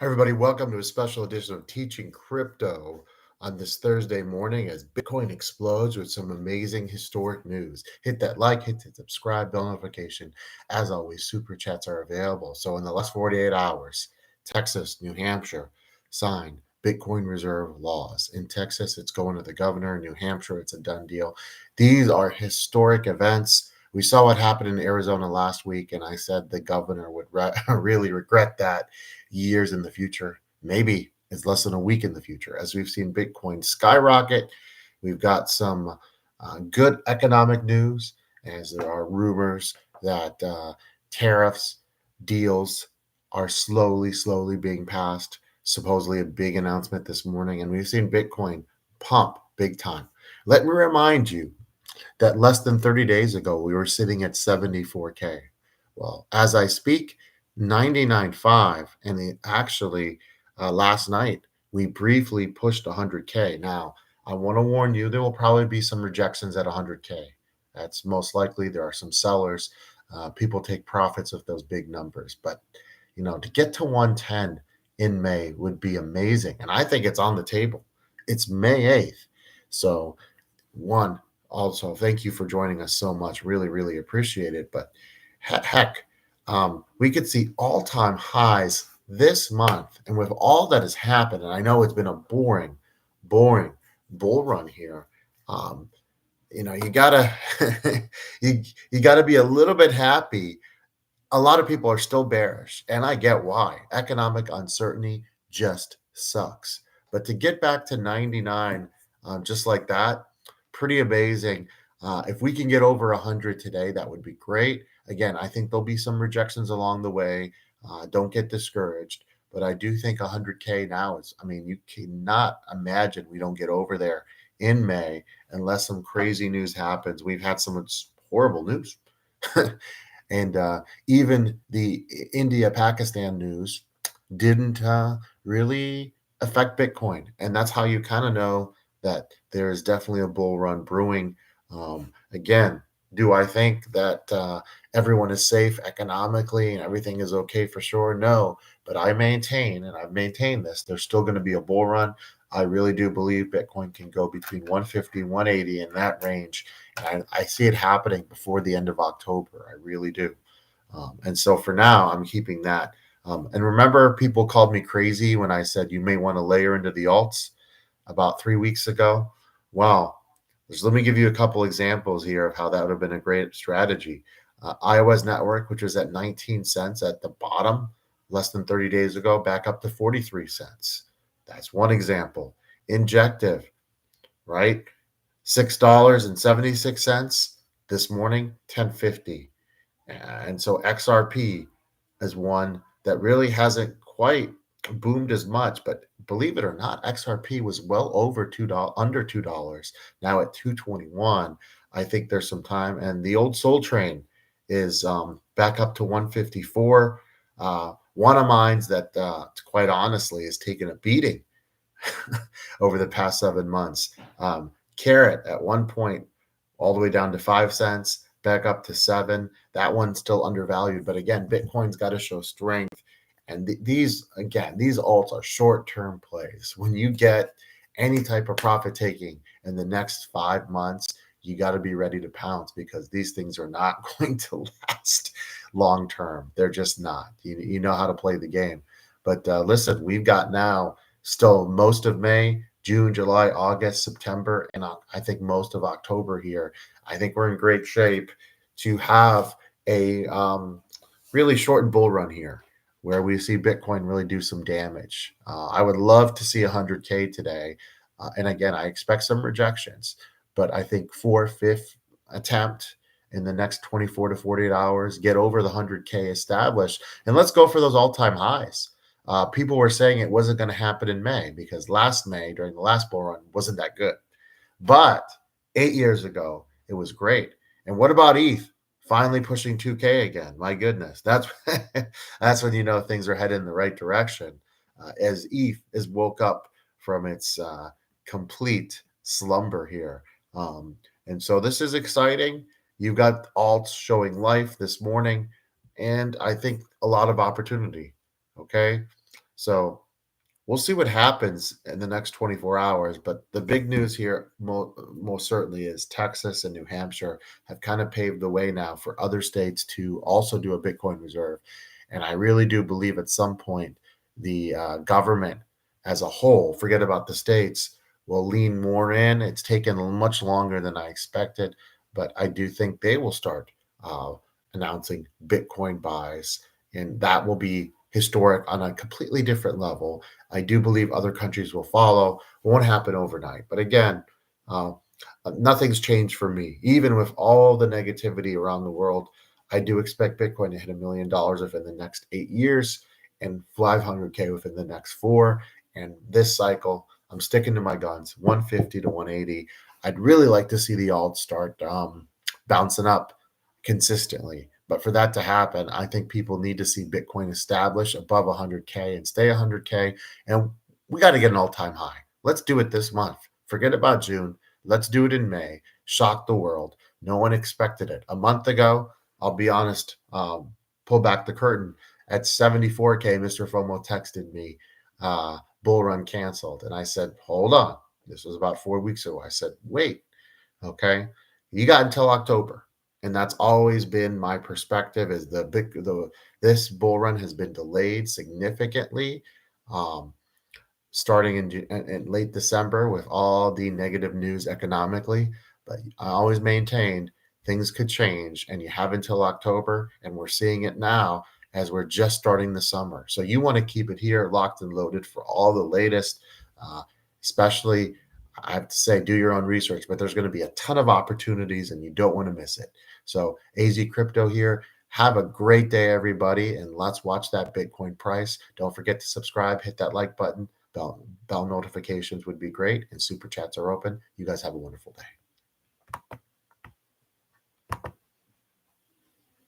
Hi, everybody. Welcome to a special edition of Teaching Crypto on this Thursday morning as Bitcoin explodes with some amazing historic news. Hit that like, hit the subscribe, bell notification. As always, super chats are available. So, in the last 48 hours, Texas, New Hampshire signed Bitcoin Reserve laws. In Texas, it's going to the governor. In New Hampshire, it's a done deal. These are historic events. We saw what happened in Arizona last week, and I said the governor would really regret that years in the future. Maybe it's less than a week in the future, as we've seen Bitcoin skyrocket. We've got some good economic news, as there are rumors that tariffs deals are slowly being passed. Supposedly a big announcement this morning, and we've seen Bitcoin pump big time. Let me remind you that less than 30 days ago, we were sitting at 74K. Well, as I speak, 99.5, and actually last night we briefly pushed 100K. Now, I want to warn you, there will probably be some rejections at 100K. That's most likely. There are some sellers. People take profits with those big numbers, but to get to 110 in May would be amazing, and I think it's on the table. It's May 8th, so one, also, thank you for joining us so much. Really appreciate it. But heck, we could see all-time highs this month. And with all that has happened, and I know it's been a boring bull run here. You gotta you gotta be a little bit happy. A lot of people are still bearish, and I get why. Economic uncertainty just sucks. But to get back to 99, just like that, pretty amazing. If we can get over 100 today, that would be great. Again, I think there'll be some rejections along the way. Don't get discouraged. But I do think 100K now you cannot imagine we don't get over there in May unless some crazy news happens. We've had some horrible news. And even the India-Pakistan news didn't really affect Bitcoin. And that's how you kind of know that there is definitely a bull run brewing. Again, do I think that everyone is safe economically and everything is okay for sure? No, but I maintain, and I've maintained this, there's still going to be a bull run. I really do believe Bitcoin can go between 150, 180 in that range. And I see it happening before the end of October. I really do. And so for now, I'm keeping that. And remember, people called me crazy when I said you may want to layer into the alts about 3 weeks ago. Well, let me give you a couple examples here of how that would have been a great strategy. Iowa's network, which was at 19 cents at the bottom less than 30 days ago, back up to 43 cents. That's one example. Injective, right? $6.76 this morning, 10.50. And so XRP is one that really hasn't quite boomed as much, but believe it or not, XRP was well over $2, under $2, now at 221. I think there's some time, and the old Soul Train is back up to 154. One of mine's that, quite honestly, has taken a beating over the past 7 months. Carrot at one point all the way down to 5 cents, back up to 7. That one's still undervalued, but again, Bitcoin's got to show strength. And these alts are short-term plays. When you get any type of profit taking in the next 5 months, you got to be ready to pounce because these things are not going to last long term. They're just not. You know how to play the game. But listen, we've got now still most of May, June, July, August, September, and I think most of October here. I think we're in great shape to have a really short bull run here where we see Bitcoin really do some damage. I would love to see 100K today. And again, I expect some rejections, but I think 4/5 attempt in the next 24 to 48 hours, get over the 100K established, and let's go for those all-time highs. People were saying it wasn't going to happen in May because last May, during the last bull run, wasn't that good. But 8 years ago, it was great. And what about ETH? Finally pushing 2K again. My goodness, that's that's when you know things are headed in the right direction. As ETH is woke up from its complete slumber here, and so this is exciting. You've got alts showing life this morning, and I think a lot of opportunity. Okay, So we'll see what happens in the next 24 hours. But the big news here, most certainly, is Texas and New Hampshire have kind of paved the way now for other states to also do a Bitcoin reserve. And I really do believe at some point the government as a whole, forget about the states, will lean more in. It's taken much longer than I expected, but I do think they will start uh, announcing Bitcoin buys, and that will be historic on a completely different level. I do believe other countries will follow. It won't happen overnight. But again, uh, nothing's changed for me. Even with all the negativity around the world, I do expect Bitcoin to hit $1 million within the next 8 years and 500K within the next four. And this cycle, I'm sticking to my guns, 150 to 180. I'd really like to see the alt start bouncing up consistently. But for that to happen, I think people need to see Bitcoin establish above 100K and stay 100K. And we got to get an all time high. Let's do it this month. Forget about June. Let's do it in May. Shock the world. No one expected it. A month ago, I'll be honest, pull back the curtain. At 74K, Mr. FOMO texted me, bull run canceled. And I said, hold on. This was about 4 weeks ago. I said, wait, okay. You got until October. And that's always been my perspective is this bull run has been delayed significantly. Um, Starting in late December with all the negative news economically. But I always maintained things could change, and you have until October, and we're seeing it now as we're just starting the summer. So you want to keep it here locked and loaded for all the latest, uh, especially. I have to say, do your own research, but there's going to be a ton of opportunities and you don't want to miss it. So, AZ Crypto here. Have a great day, everybody, and let's watch that Bitcoin price. Don't forget to subscribe, hit that like button. Bell notifications would be great, and super chats are open. You guys have a wonderful day.